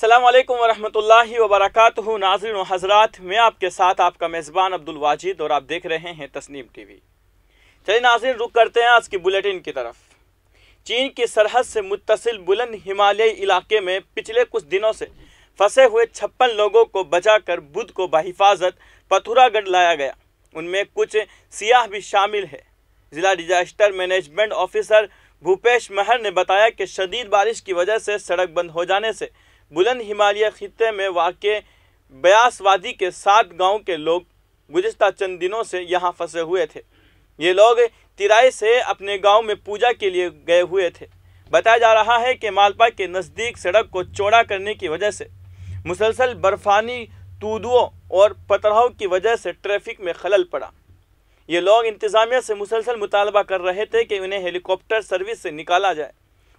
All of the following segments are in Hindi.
अस्सलाम वालेकुम वरहमतुल्लाहि वबरकातुहू। नाज़रीन व हज़रात, मैं आपके साथ आपका मेज़बान अब्दुल वाजिद और आप देख रहे हैं तस्नीम टीवी। चलिए नाज़रीन, रुक करते हैं आज की बुलेटिन की तरफ। चीन की सरहद से मुत्तसिल बुलंद हिमालयी इलाके में पिछले कुछ दिनों से फंसे हुए 56 लोगों को बचाकर बुध को बहिफाजत पथुरागढ़ लाया गया। उनमें कुछ सियाह भी शामिल है। ज़िला डिजास्टर मैनेजमेंट ऑफिसर भूपेश महर ने बताया कि शदीद बारिश की वजह से सड़क बंद हो जाने से बुलंद हिमालय खित्ते में वाक़े ब्यास वादी के 7 गांव के लोग गुज़िश्ता चंद दिनों से यहां फंसे हुए थे। ये लोग तिराई से अपने गांव में पूजा के लिए गए हुए थे। बताया जा रहा है कि मालपा के नज़दीक सड़क को चौड़ा करने की वजह से मुसलसल बर्फानी तूदुओं और पथराव की वजह से ट्रैफिक में खलल पड़ा। ये लोग इंतज़ामिया से मुसलसल मुतालबा कर रहे थे कि उन्हें हेलीकॉप्टर सर्विस से निकाला जाए।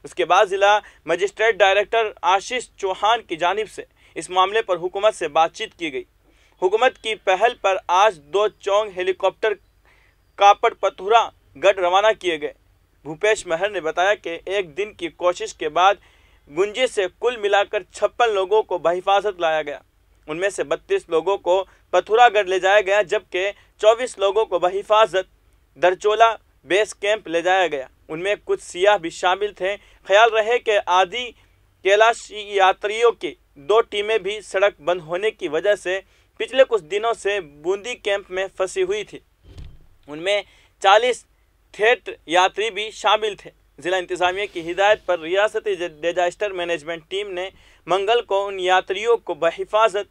उसके बाद ज़िला मजिस्ट्रेट डायरेक्टर आशीष चौहान की जानिब से इस मामले पर हुकूमत से बातचीत की गई। हुकूमत की पहल पर आज 2 चौंग हेलीकॉप्टर कापड़ पथुरागढ़ रवाना किए गए। भूपेश महर ने बताया कि एक दिन की कोशिश के बाद गुंजी से कुल मिलाकर 56 लोगों को बहिफाजत लाया गया। उनमें से 32 लोगों को पथुरागढ़ ले जाया गया, जबकि 24 लोगों को बहिफाजत दरचोला बेस कैंप ले जाया गया। उनमें कुछ सियाह भी शामिल थे। ख्याल रहे कि आदि कैलाशी यात्रियों की 2 टीमें भी सड़क बंद होने की वजह से पिछले कुछ दिनों से बूंदी कैंप में फंसी हुई थी। उनमें 40 थिएटर यात्री भी शामिल थे। ज़िला इंतज़ामिया की हिदायत पर रियासती डिजास्टर मैनेजमेंट टीम ने मंगल को उन यात्रियों को बहिफाजत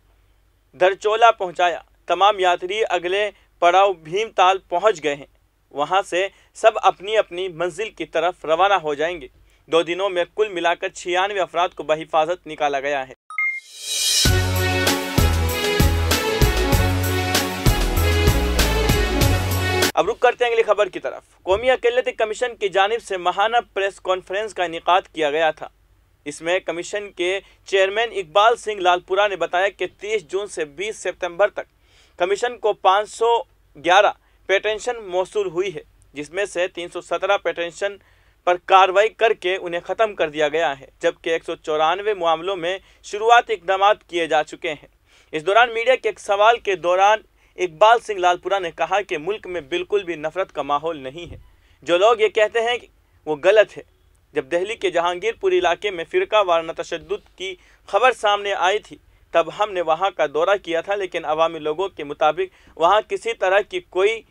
दरचोला पहुंचाया। तमाम यात्री अगले पड़ाव भीमताल पहुंच गए हैं। वहां से सब अपनी अपनी मंजिल की तरफ रवाना हो जाएंगे। 2 दिनों में कुल मिलाकर 96 अफराद को बहिफाजत निकाला गया है। अब रुक करते हैं अगली खबर की तरफ। कौमी अक़लियती कमीशन की जानिब से माहाना प्रेस कॉन्फ्रेंस का इनेकाद किया गया था। इसमें कमीशन के चेयरमैन इकबाल सिंह लालपुरा ने बताया कि 30 जून से 20 सितंबर तक कमीशन को 511 पेटेंशन मौसूल हुई है, जिसमें से 317 पेटेंशन पर कार्रवाई करके उन्हें ख़त्म कर दिया गया है, जबकि 194 मामलों में शुरुआती इक़दाम किए जा चुके हैं। इस दौरान मीडिया के एक सवाल के दौरान इकबाल सिंह लालपुरा ने कहा कि मुल्क में बिल्कुल भी नफरत का माहौल नहीं है। जो लोग ये कहते हैं वो गलत है। जब दिल्ली के जहांगीरपुर इलाके में फ़िरकावार तशद्दुद की खबर सामने आई थी, तब हमने वहाँ का दौरा किया था, लेकिन अवामी लोगों के मुताबिक वहाँ किसी तरह की कोई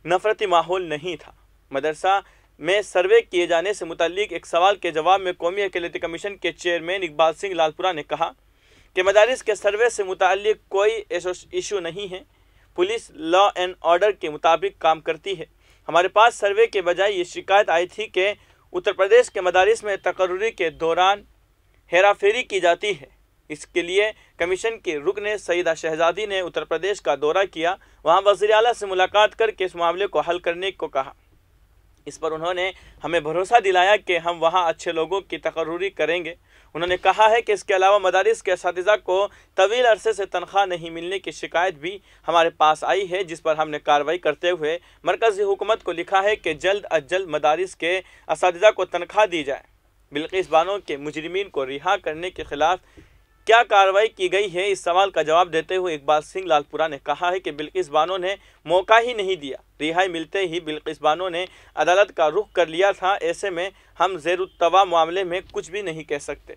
नफरती माहौल नहीं था। मदरसा में सर्वे किए जाने से मुताल्लिक एक सवाल के जवाब में कौमी अक़लियती कमीशन के चेयरमैन इकबाल सिंह लालपुरा ने कहा कि मदारिस के सर्वे से मुताल्लिक कोई इशू नहीं है। पुलिस लॉ एंड ऑर्डर के मुताबिक काम करती है। हमारे पास सर्वे के बजाय ये शिकायत आई थी कि उत्तर प्रदेश के मदारिस में तकर्री के दौरान हेराफेरी की जाती है। इसके लिए कमीशन के रुकन सईदा शहजादी ने उत्तर प्रदेश का दौरा किया। वहां वज़ीर आला से मुलाकात करके इस मामले को हल करने को कहा। इस पर उन्होंने हमें भरोसा दिलाया कि हम वहां अच्छे लोगों की तकर्री करेंगे। उन्होंने कहा है कि इसके अलावा मदारिस के असातिज़ा को तवील अरसे से तनख्वाह नहीं मिलने की शिकायत भी हमारे पास आई है, जिस पर हमने कार्रवाई करते हुए मरकज़ी हुकूमत को लिखा है कि जल्द अज जल्द मदारिस के असातिज़ा को तनख्वाह दी जाए। बिल्किस बानो के मुजरिमीन को रिहा करने के खिलाफ क्या कार्रवाई की गई है, इस सवाल का जवाब देते हुए इकबाल सिंह लालपुरा ने कहा है कि बिल्किस बानो ने मौका ही नहीं दिया। रिहाई मिलते ही बिल्किस बानो ने अदालत का रुख कर लिया था। ऐसे में हम ज़ेरुत्तवा मामले में कुछ भी नहीं कह सकते।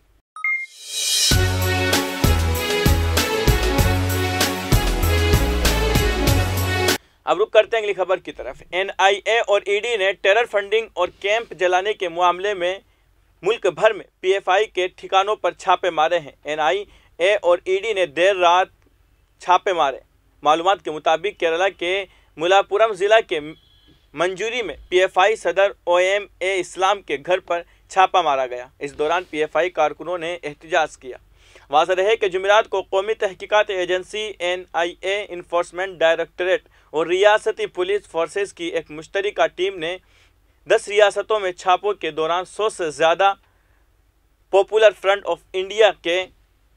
अब रुक करते हैं अगली खबर की तरफ। NIA और ED ने टेरर फंडिंग और कैंप जलाने के मामले में मुल्क भर में PFI के ठिकानों पर छापे मारे हैं। NIA और ED ने देर रात छापे मारे। मालूमात के मुताबिक केरला के मुलापुरम ज़िला के मंजूरी में PFI सदर OMA इस्लाम के घर पर छापा मारा गया। इस दौरान PFI कारकुनों ने एहतजाज किया। वाज़ेह रहे कि जुमेरात को कौमी तहकीकात एजेंसी NIA, इन्फोर्समेंट डायरेक्टरेट और रियासती पुलिस फोर्सेस की एक मुश्तरका टीम ने 10 रियासतों में छापों के दौरान 100 से ज़्यादा पॉपुलर फ्रंट ऑफ इंडिया के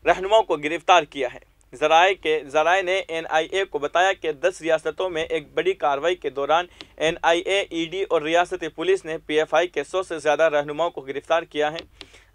रहनुमाओं को गिरफ्तार किया है। ज़राए ने NIA को बताया कि 10 रियासतों में एक बड़ी कार्रवाई के दौरान NIA, ED और रियासती पुलिस ने PFI के 100 से ज़्यादा रहनुमाओं को गिरफ्तार किया है।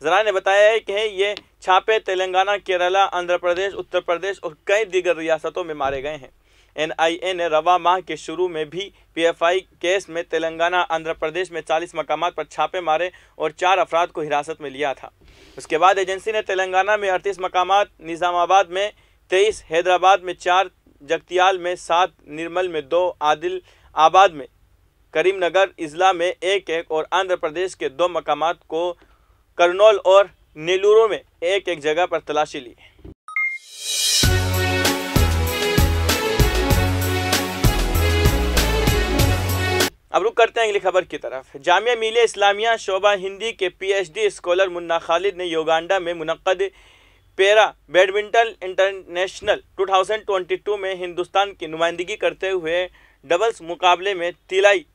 जरा ने बताया है कि ये छापे तेलंगाना, केरला, आंध्र प्रदेश, उत्तर प्रदेश और कई दीगर रियासतों में मारे गए हैं। NIA ने रवा माह के शुरू में भी PFI केस में तेलंगाना, आंध्र प्रदेश में 40 मकामात पर छापे मारे और 4 अफराद को हिरासत में लिया था। उसके बाद एजेंसी ने तेलंगाना में 38 मकामात, निज़ामाबाद में 23, हैदराबाद में 4, जगतियाल में 7, निर्मल में 2, आदिल आबाद में, करीमनगर इजला में 1-1 और आंध्र प्रदेश के 2 मकामात को करनौल और नेल्लूरू में 1-1 जगह पर तलाशी ली। अब रुक करते हैं अगली खबर की तरफ। जामिया मिलिया इस्लामिया शोबा हिंदी के PhD स्कॉलर मुन्ना खालिद ने युगांडा में मुनक्कद पैरा बैडमिंटन इंटरनेशनल 2022 में हिंदुस्तान की नुमाइंदगी करते हुए डबल्स मुकाबले में तिलाई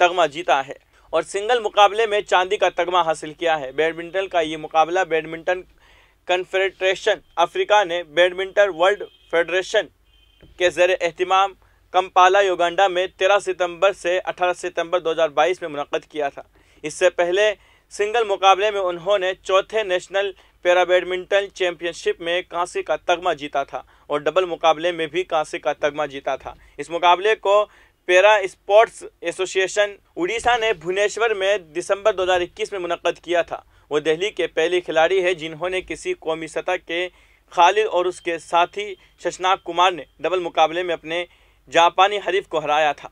तगमा जीता है और सिंगल मुकाबले में चांदी का तगमा हासिल किया है। बैडमिंटन का ये मुकाबला बैडमिंटन कन्फेडरेशन अफ्रीका ने बैडमिंटन वर्ल्ड फेडरेशन के ज़रिए एहतिमाम कंपाला युगांडा में 13 सितंबर से 18 सितंबर 2022 में मुनक्कद किया था। इससे पहले सिंगल मुकाबले में उन्होंने चौथे नेशनल पैरा बैडमिंटन चैंपियनशिप में कांसे का तगमा जीता था और डबल मुकाबले में भी कांसे का तगमा जीता था। इस मुकाबले को पैरा स्पोर्ट्स एसोसिएशन उड़ीसा ने भुवनेश्वर में दिसंबर 2021 में मुनक्कद किया था। वो दिल्ली के पहले खिलाड़ी है जिन्होंने किसी कौमी सतह के खालिद और उसके साथी शशनाक कुमार ने डबल मुकाबले में अपने जापानी हरीफ को हराया था।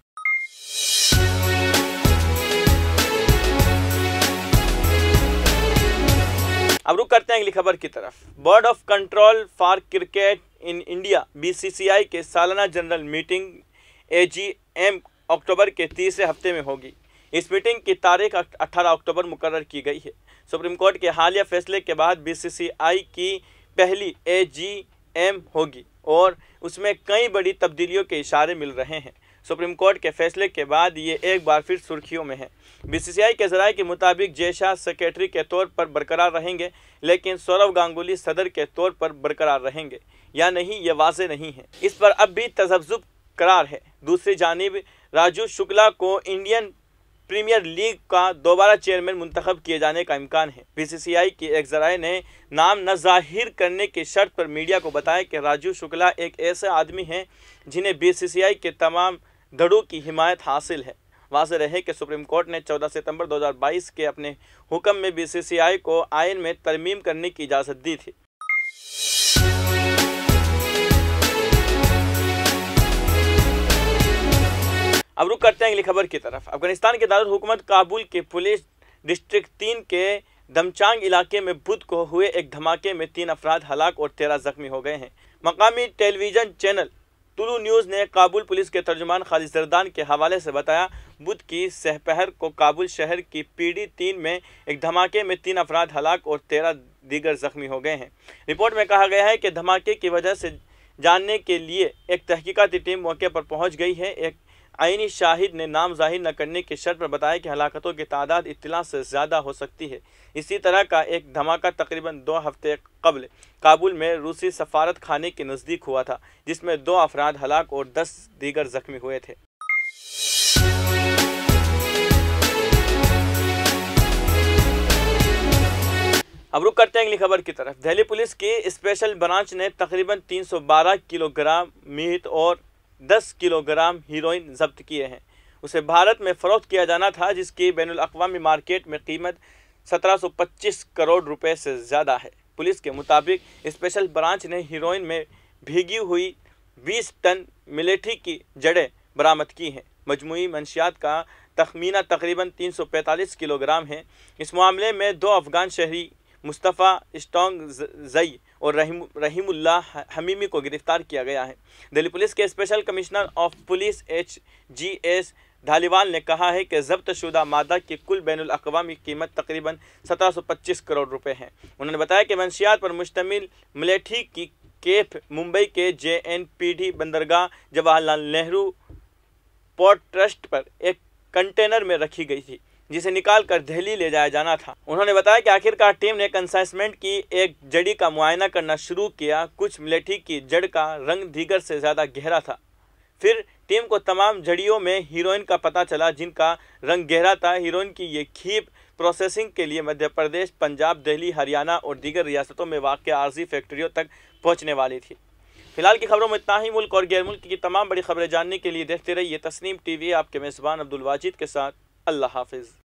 अब रुक करते हैं अगली खबर की तरफ। Board of control for cricket in India BCCI के सालाना जनरल मीटिंग AGM अक्टूबर के तीसरे हफ्ते में होगी। इस मीटिंग की तारीख 18 अक्टूबर मुकर्रर की गई है। सुप्रीम कोर्ट के हालिया फैसले के बाद BCCI की पहली AGM होगी और उसमें कई बड़ी तब्दीलियों के इशारे मिल रहे हैं। सुप्रीम कोर्ट के फैसले के बाद ये एक बार फिर सुर्खियों में है। BCCI के ज़राए के मुताबिक जय शाह सेक्रेटरी के तौर पर बरकरार रहेंगे, लेकिन सौरव गांगुली सदर के तौर पर बरकरार रहेंगे या नहीं ये वाज़ेह नहीं है। इस पर अब भी तजब्जुब करार है। दूसरी जानिब राजू शुक्ला को इंडियन प्रीमियर लीग का दोबारा चेयरमैन मुंतखब किए जाने का इम्कान है। BCCI की एक ज़राए ने नाम न जाहिर करने की शर्त पर मीडिया को बताया कि राजू शुक्ला एक ऐसे आदमी हैं जिन्हें BCCI के तमाम धड़ों की हिमायत हासिल है। वाज़ेह रहे कि सुप्रीम कोर्ट ने 14 सितंबर 2022 के अपने हुक्म में BCCI को आइन में तरमीम करने की इजाज़त दी थी। अब रुक करते हैं अगली खबर की तरफ। अफगानिस्तान के दारुल हुकूमत काबुल के पुलिस डिस्ट्रिक्ट 3 के दमचांग इलाके में बुध को हुए एक धमाके में 3 अफराद हलाक और 13 जख्मी हो गए हैं। मकामी टेलीविजन चैनल तुलु न्यूज़ ने काबुल पुलिस के तर्जुमान खालिद जरदान के हवाले से बताया, बुध की सहपहर को काबुल शहर की PD 3 में एक धमाके में 3 अफराद हलाक और 13 दीगर जख्मी हो गए हैं। रिपोर्ट में कहा गया है कि धमाके की वजह से जानने के लिए एक तहकीकाती टीम मौके पर पहुंच गई है। एक आईनी शाहिद ने नाम जाहिर न करने की शर्त पर बताया कि हलाकतों की तादाद इत्तला से ज़्यादा हो सकती है। इसी तरह का एक धमाका तकरीबन 2 हफ्ते कबल काबुल में रूसी सफारत खाने के नज़दीक हुआ था, जिसमें 2 अफराद हलाक और 10 दीगर जख्मी हुए थे। अब रुक करते हैं अगली खबर की तरफ। दिल्ली पुलिस की स्पेशल ब्रांच ने तकरीबन 312 किलोग्राम मीट और 10 किलोग्राम हीरोइन जब्त किए हैं। उसे भारत में फ़रोख्त किया जाना था, जिसकी बैनुल अक़वामी मार्केट में कीमत 1725 करोड़ रुपए से ज़्यादा है। पुलिस के मुताबिक स्पेशल ब्रांच ने हीरोइन में भीगी हुई 20 टन मिलेठी की जड़ें बरामद की हैं। मजमूई मंशियात का तखमीना तकरीबन 345 किलोग्राम है। इस मामले में 2 अफ़गान शहरी मुस्तफ़ा स्टोंग जई और रहीमुल्लाह हमीमी को गिरफ्तार किया गया है। दिल्ली पुलिस के special commissioner of police HGS Dhaliwal ने कहा है कि जब्त शुदा मादा की कुल बैनुल अक़वामी कीमत तकरीबन 1725 करोड़ रुपए है। उन्होंने बताया कि मंशियात पर मुश्तमिल मलेठी की केप मुंबई के JNPT बंदरगाह जवाहरलाल नेहरू पोर्ट ट्रस्ट पर एक कंटेनर में रखी गई थी, जिसे निकाल कर दिल्ली ले जाया जाना था। उन्होंने बताया कि आखिरकार टीम ने कंसाइनमेंट की एक जड़ी का मुआयना करना शुरू किया। कुछ मलेठी की जड़ का रंग दीगर से ज़्यादा गहरा था। फिर टीम को तमाम जड़ियों में हीरोइन का पता चला, जिनका रंग गहरा था। हीरोइन की ये खीप प्रोसेसिंग के लिए मध्य प्रदेश, पंजाब, दिल्ली, हरियाणा और दीगर रियासतों में वाक़ आर्जी फैक्ट्रियों तक पहुँचने वाली थी। फिलहाल की खबरों में इतना ही। मुल्क और गैर मुल्क की तमाम बड़ी खबरें जानने के लिए देखते रहिए तस्नीम टीवी। आपके मेज़बान अब्दुल वाजिद के साथ। अल्लाह हाफिज़।